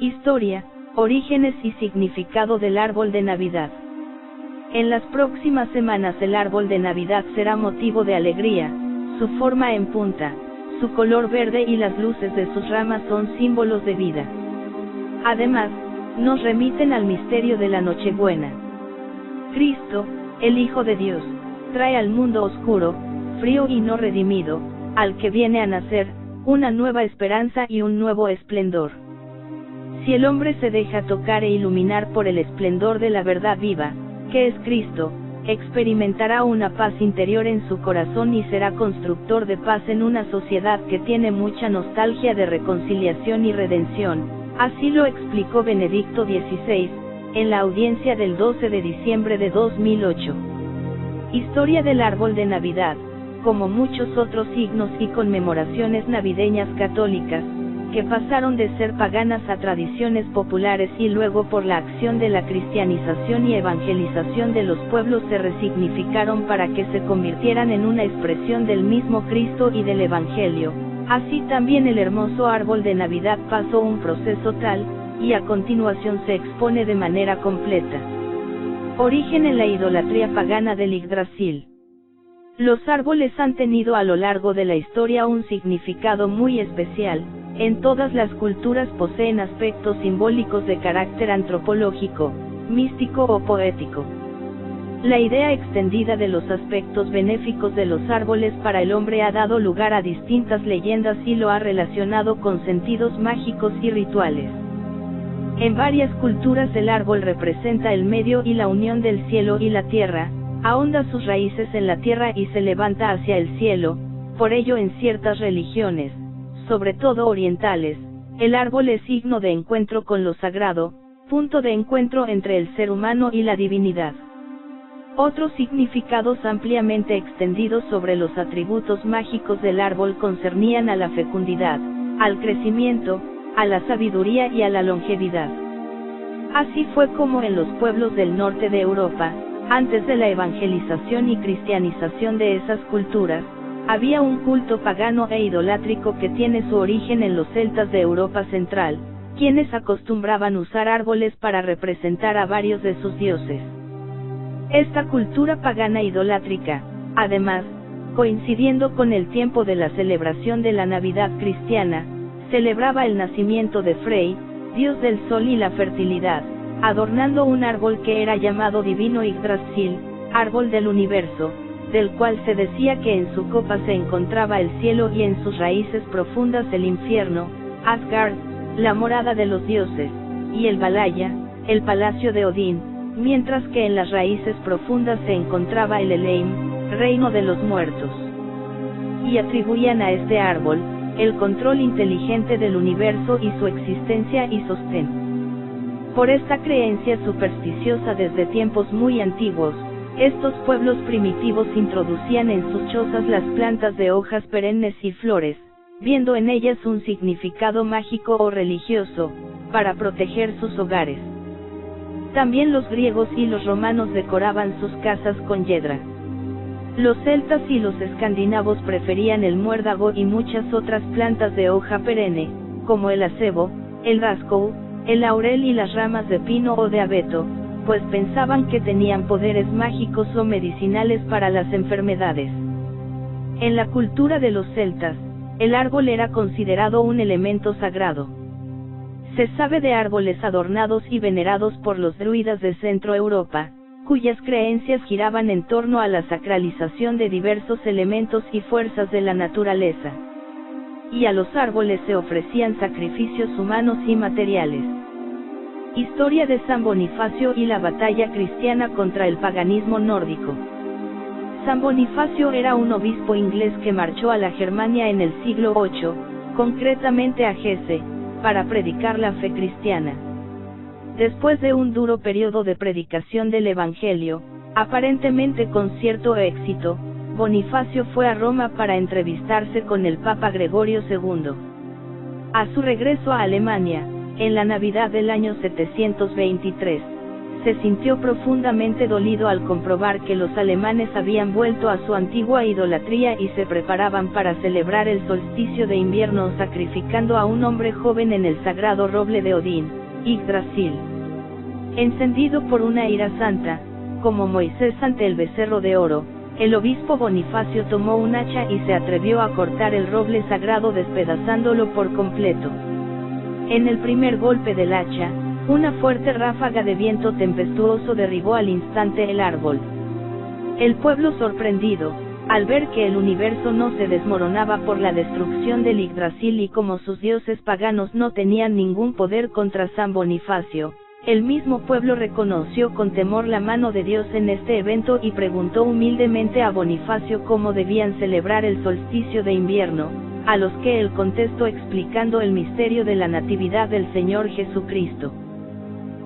Historia, orígenes y significado del árbol de Navidad. En las próximas semanas el árbol de Navidad será motivo de alegría, su forma en punta, su color verde y las luces de sus ramas son símbolos de vida. Además, nos remiten al misterio de la Nochebuena. Cristo, el Hijo de Dios, trae al mundo oscuro, frío y no redimido, al que viene a nacer, una nueva esperanza y un nuevo esplendor. Si el hombre se deja tocar e iluminar por el esplendor de la verdad viva, que es Cristo, experimentará una paz interior en su corazón y será constructor de paz en una sociedad que tiene mucha nostalgia de reconciliación y redención, así lo explicó Benedicto XVI, en la audiencia del 12 de diciembre de 2008. Historia del árbol de Navidad, como muchos otros signos y conmemoraciones navideñas católicas, que pasaron de ser paganas a tradiciones populares y luego por la acción de la cristianización y evangelización de los pueblos se resignificaron para que se convirtieran en una expresión del mismo Cristo y del Evangelio. Así también el hermoso árbol de Navidad pasó un proceso tal, y a continuación se expone de manera completa. Origen en la idolatría pagana del Yggdrasil. Los árboles han tenido a lo largo de la historia un significado muy especial. En todas las culturas poseen aspectos simbólicos de carácter antropológico, místico o poético. La idea extendida de los aspectos benéficos de los árboles para el hombre ha dado lugar a distintas leyendas y lo ha relacionado con sentidos mágicos y rituales. En varias culturas el árbol representa el medio y la unión del cielo y la tierra, ahonda sus raíces en la tierra y se levanta hacia el cielo. Por ello en ciertas religiones, sobre todo orientales, el árbol es signo de encuentro con lo sagrado, punto de encuentro entre el ser humano y la divinidad. Otros significados ampliamente extendidos sobre los atributos mágicos del árbol concernían a la fecundidad, al crecimiento, a la sabiduría y a la longevidad. Así fue como en los pueblos del norte de Europa, antes de la evangelización y cristianización de esas culturas, había un culto pagano e idolátrico que tiene su origen en los celtas de Europa Central, quienes acostumbraban usar árboles para representar a varios de sus dioses. Esta cultura pagana idolátrica, además, coincidiendo con el tiempo de la celebración de la Navidad cristiana, celebraba el nacimiento de Frey, dios del sol y la fertilidad, adornando un árbol que era llamado divino Yggdrasil, árbol del universo, del cual se decía que en su copa se encontraba el cielo y en sus raíces profundas el infierno, Asgard, la morada de los dioses, y el Valhalla, el palacio de Odín, mientras que en las raíces profundas se encontraba el Helheim, reino de los muertos. Y atribuían a este árbol, el control inteligente del universo y su existencia y sostén. Por esta creencia supersticiosa desde tiempos muy antiguos, estos pueblos primitivos introducían en sus chozas las plantas de hojas perennes y flores, viendo en ellas un significado mágico o religioso, para proteger sus hogares. También los griegos y los romanos decoraban sus casas con yedra. Los celtas y los escandinavos preferían el muérdago y muchas otras plantas de hoja perenne, como el acebo, el rascou, el laurel y las ramas de pino o de abeto, pues pensaban que tenían poderes mágicos o medicinales para las enfermedades. En la cultura de los celtas, el árbol era considerado un elemento sagrado. Se sabe de árboles adornados y venerados por los druidas de Centro Europa, cuyas creencias giraban en torno a la sacralización de diversos elementos y fuerzas de la naturaleza. Y a los árboles se ofrecían sacrificios humanos y materiales. Historia de San Bonifacio y la batalla cristiana contra el paganismo nórdico. San Bonifacio era un obispo inglés que marchó a la Germania en el siglo VIII, concretamente a Hesse, para predicar la fe cristiana. Después de un duro periodo de predicación del Evangelio, aparentemente con cierto éxito, Bonifacio fue a Roma para entrevistarse con el Papa Gregorio II. A su regreso a Alemania, en la Navidad del año 723, se sintió profundamente dolido al comprobar que los alemanes habían vuelto a su antigua idolatría y se preparaban para celebrar el solsticio de invierno sacrificando a un hombre joven en el sagrado roble de Odín, Yggdrasil. Encendido por una ira santa, como Moisés ante el becerro de oro, el obispo Bonifacio tomó un hacha y se atrevió a cortar el roble sagrado despedazándolo por completo. En el primer golpe del hacha, una fuerte ráfaga de viento tempestuoso derribó al instante el árbol. El pueblo sorprendido, al ver que el universo no se desmoronaba por la destrucción del Yggdrasil y como sus dioses paganos no tenían ningún poder contra San Bonifacio, el mismo pueblo reconoció con temor la mano de Dios en este evento y preguntó humildemente a Bonifacio cómo debían celebrar el solsticio de invierno, a los que él contestó explicando el misterio de la natividad del Señor Jesucristo.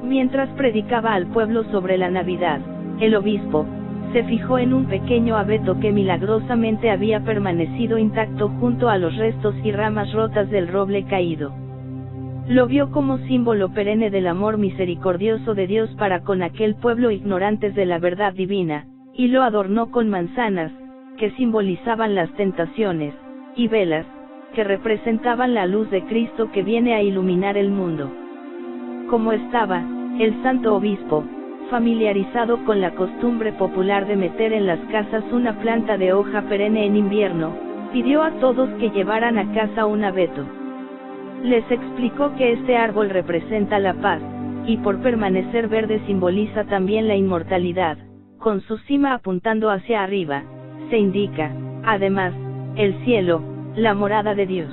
Mientras predicaba al pueblo sobre la Navidad, el obispo se fijó en un pequeño abeto que milagrosamente había permanecido intacto junto a los restos y ramas rotas del roble caído. Lo vio como símbolo perenne del amor misericordioso de Dios para con aquel pueblo ignorantes de la verdad divina, y lo adornó con manzanas, que simbolizaban las tentaciones, y velas, que representaban la luz de Cristo que viene a iluminar el mundo. Como estaba, el santo obispo, familiarizado con la costumbre popular de meter en las casas una planta de hoja perenne en invierno, pidió a todos que llevaran a casa un abeto. Les explicó que este árbol representa la paz, y por permanecer verde simboliza también la inmortalidad, con su cima apuntando hacia arriba, se indica, además, el cielo, la morada de Dios.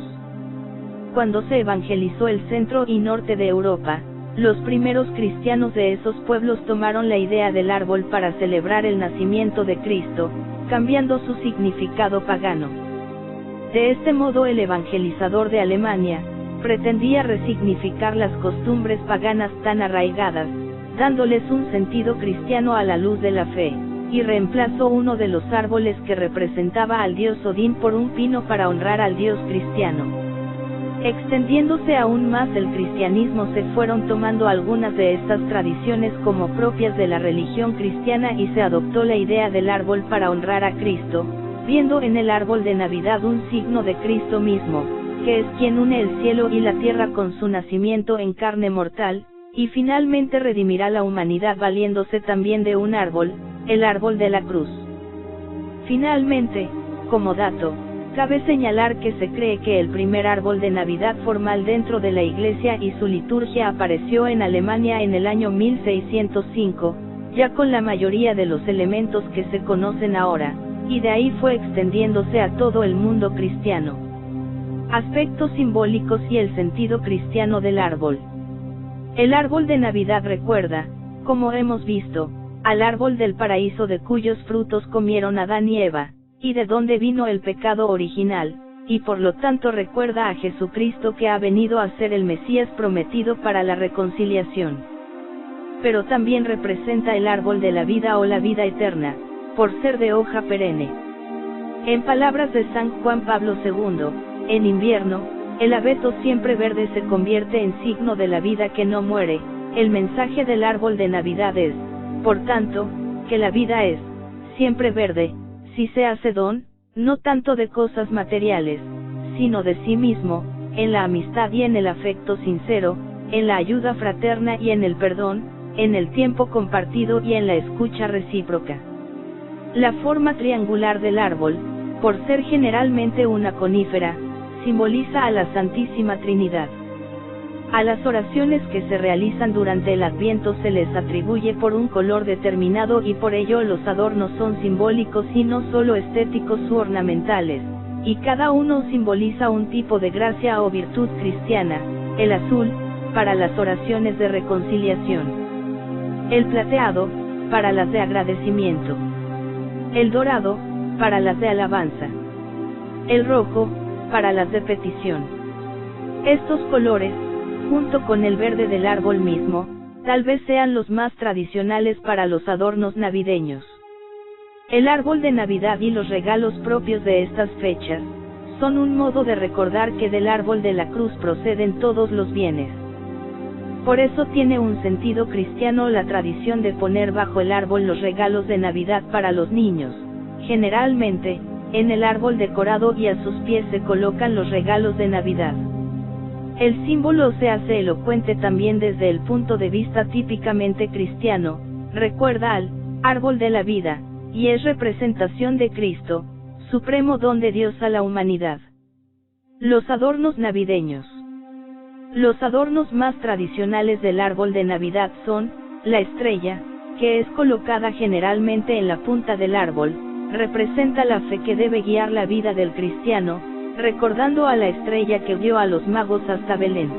Cuando se evangelizó el centro y norte de Europa, los primeros cristianos de esos pueblos tomaron la idea del árbol para celebrar el nacimiento de Cristo, cambiando su significado pagano. De este modo el evangelizador de Alemania pretendía resignificar las costumbres paganas tan arraigadas, dándoles un sentido cristiano a la luz de la fe, y reemplazó uno de los árboles que representaba al dios Odín por un pino para honrar al dios cristiano. Extendiéndose aún más el cristianismo se fueron tomando algunas de estas tradiciones como propias de la religión cristiana y se adoptó la idea del árbol para honrar a Cristo, viendo en el árbol de Navidad un signo de Cristo mismo, que es quien une el cielo y la tierra con su nacimiento en carne mortal, y finalmente redimirá la humanidad valiéndose también de un árbol, el árbol de la cruz. Finalmente, como dato, cabe señalar que se cree que el primer árbol de Navidad formal dentro de la Iglesia y su liturgia apareció en Alemania en el año 1605, ya con la mayoría de los elementos que se conocen ahora, y de ahí fue extendiéndose a todo el mundo cristiano. Aspectos simbólicos y el sentido cristiano del árbol. El árbol de Navidad recuerda, como hemos visto, al árbol del paraíso de cuyos frutos comieron Adán y Eva, y de donde vino el pecado original, y por lo tanto recuerda a Jesucristo que ha venido a ser el Mesías prometido para la reconciliación. Pero también representa el árbol de la vida o la vida eterna, por ser de hoja perenne. En palabras de San Juan Pablo II, en invierno, el abeto siempre verde se convierte en signo de la vida que no muere. El mensaje del árbol de Navidad es, por tanto, que la vida es, siempre verde, si se hace don, no tanto de cosas materiales, sino de sí mismo, en la amistad y en el afecto sincero, en la ayuda fraterna y en el perdón, en el tiempo compartido y en la escucha recíproca. La forma triangular del árbol, por ser generalmente una conífera, simboliza a la Santísima Trinidad. A las oraciones que se realizan durante el Adviento se les atribuye por un color determinado y por ello los adornos son simbólicos y no solo estéticos u ornamentales, y cada uno simboliza un tipo de gracia o virtud cristiana. El azul, para las oraciones de reconciliación. El plateado, para las de agradecimiento. El dorado, para las de alabanza. El rojo, para las de petición. Estos colores, junto con el verde del árbol mismo, tal vez sean los más tradicionales para los adornos navideños. El árbol de Navidad y los regalos propios de estas fechas, son un modo de recordar que del árbol de la cruz proceden todos los bienes. Por eso tiene un sentido cristiano la tradición de poner bajo el árbol los regalos de Navidad para los niños. Generalmente, en el árbol decorado y a sus pies se colocan los regalos de Navidad. El símbolo se hace elocuente también desde el punto de vista típicamente cristiano, recuerda al árbol de la vida, y es representación de Cristo, supremo don de Dios a la humanidad. Los adornos navideños. Los adornos más tradicionales del árbol de Navidad son, la estrella, que es colocada generalmente en la punta del árbol, representa la fe que debe guiar la vida del cristiano, recordando a la estrella que guió a los magos hasta Belén.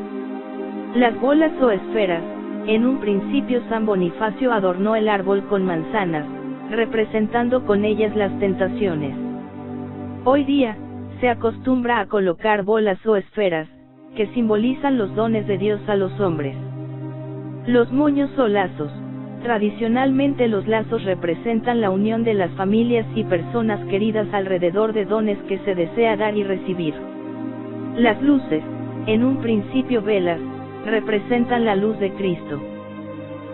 Las bolas o esferas, en un principio San Bonifacio adornó el árbol con manzanas, representando con ellas las tentaciones. Hoy día, se acostumbra a colocar bolas o esferas, que simbolizan los dones de Dios a los hombres. Los moños o lazos. Tradicionalmente los lazos representan la unión de las familias y personas queridas alrededor de dones que se desea dar y recibir. Las luces, en un principio velas, representan la luz de Cristo.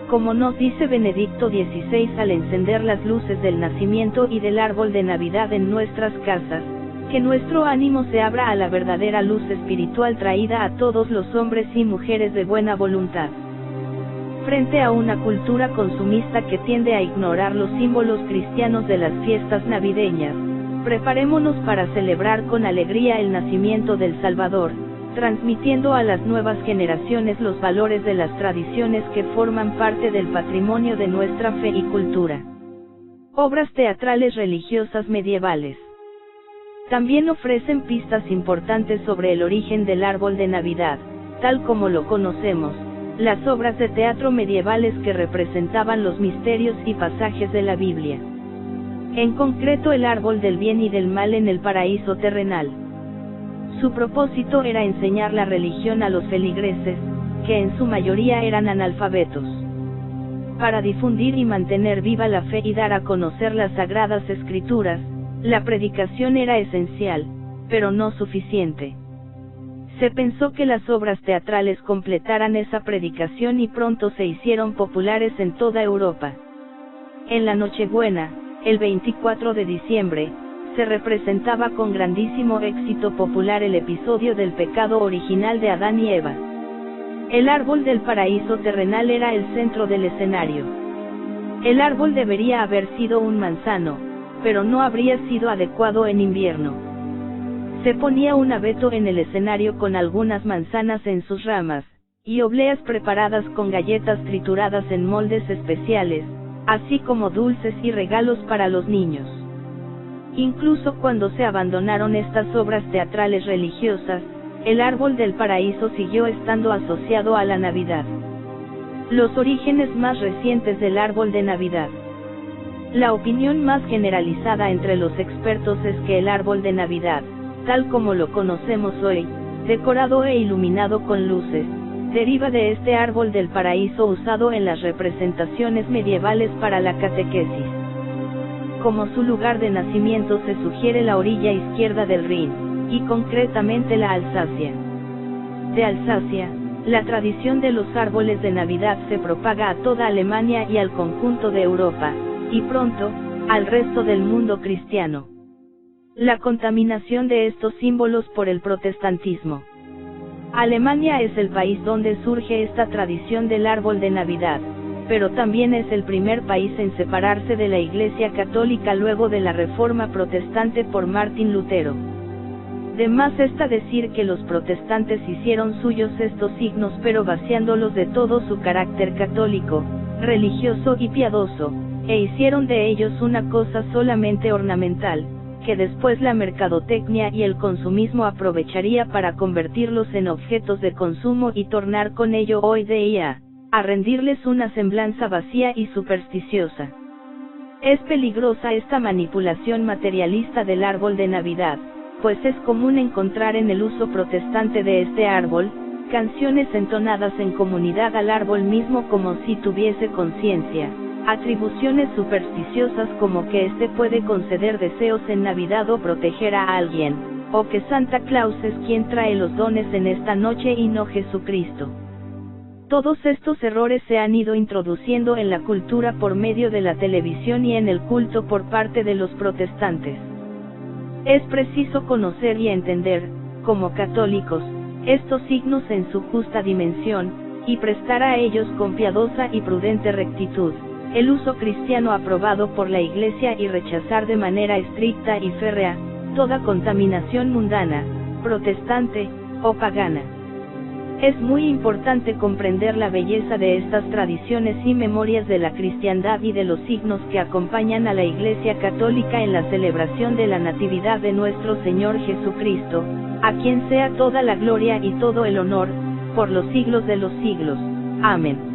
Como nos dice Benedicto XVI al encender las luces del nacimiento y del árbol de Navidad en nuestras casas, que nuestro ánimo se abra a la verdadera luz espiritual traída a todos los hombres y mujeres de buena voluntad. Frente a una cultura consumista que tiende a ignorar los símbolos cristianos de las fiestas navideñas, preparémonos para celebrar con alegría el nacimiento del Salvador, transmitiendo a las nuevas generaciones los valores de las tradiciones que forman parte del patrimonio de nuestra fe y cultura. Obras teatrales religiosas medievales. También ofrecen pistas importantes sobre el origen del árbol de Navidad, tal como lo conocemos, las obras de teatro medievales que representaban los misterios y pasajes de la Biblia. En concreto el árbol del bien y del mal en el paraíso terrenal. Su propósito era enseñar la religión a los feligreses, que en su mayoría eran analfabetos. Para difundir y mantener viva la fe y dar a conocer las sagradas escrituras, la predicación era esencial, pero no suficiente. Se pensó que las obras teatrales completaran esa predicación y pronto se hicieron populares en toda Europa. En la Nochebuena, el 24 de diciembre, se representaba con grandísimo éxito popular el episodio del pecado original de Adán y Eva. El árbol del paraíso terrenal era el centro del escenario. El árbol debería haber sido un manzano, pero no habría sido adecuado en invierno. Se ponía un abeto en el escenario con algunas manzanas en sus ramas, y obleas preparadas con galletas trituradas en moldes especiales, así como dulces y regalos para los niños. Incluso cuando se abandonaron estas obras teatrales religiosas, el árbol del paraíso siguió estando asociado a la Navidad. Los orígenes más recientes del árbol de Navidad. La opinión más generalizada entre los expertos es que el árbol de Navidad, tal como lo conocemos hoy, decorado e iluminado con luces, deriva de este árbol del paraíso usado en las representaciones medievales para la catequesis. Como su lugar de nacimiento se sugiere la orilla izquierda del Rin, y concretamente la Alsacia. De Alsacia, la tradición de los árboles de Navidad se propaga a toda Alemania y al conjunto de Europa, y pronto, al resto del mundo cristiano. La contaminación de estos símbolos por el protestantismo. Alemania es el país donde surge esta tradición del árbol de Navidad, pero también es el primer país en separarse de la Iglesia Católica luego de la Reforma Protestante por Martín Lutero. De más está decir que los protestantes hicieron suyos estos signos pero vaciándolos de todo su carácter católico, religioso y piadoso, e hicieron de ellos una cosa solamente ornamental, que después la mercadotecnia y el consumismo aprovecharía para convertirlos en objetos de consumo y tornar con ello hoy día a rendirles una semblanza vacía y supersticiosa. Es peligrosa esta manipulación materialista del árbol de Navidad, pues es común encontrar en el uso protestante de este árbol, canciones entonadas en comunidad al árbol mismo como si tuviese conciencia, atribuciones supersticiosas como que éste puede conceder deseos en Navidad o proteger a alguien, o que Santa Claus es quien trae los dones en esta noche y no Jesucristo. Todos estos errores se han ido introduciendo en la cultura por medio de la televisión y en el culto por parte de los protestantes. Es preciso conocer y entender, como católicos, estos signos en su justa dimensión, y prestar a ellos con piadosa y prudente rectitud, el uso cristiano aprobado por la Iglesia y rechazar de manera estricta y férrea, toda contaminación mundana, protestante, o pagana. Es muy importante comprender la belleza de estas tradiciones y memorias de la cristiandad y de los signos que acompañan a la Iglesia Católica en la celebración de la Natividad de nuestro Señor Jesucristo, a quien sea toda la gloria y todo el honor, por los siglos de los siglos. Amén.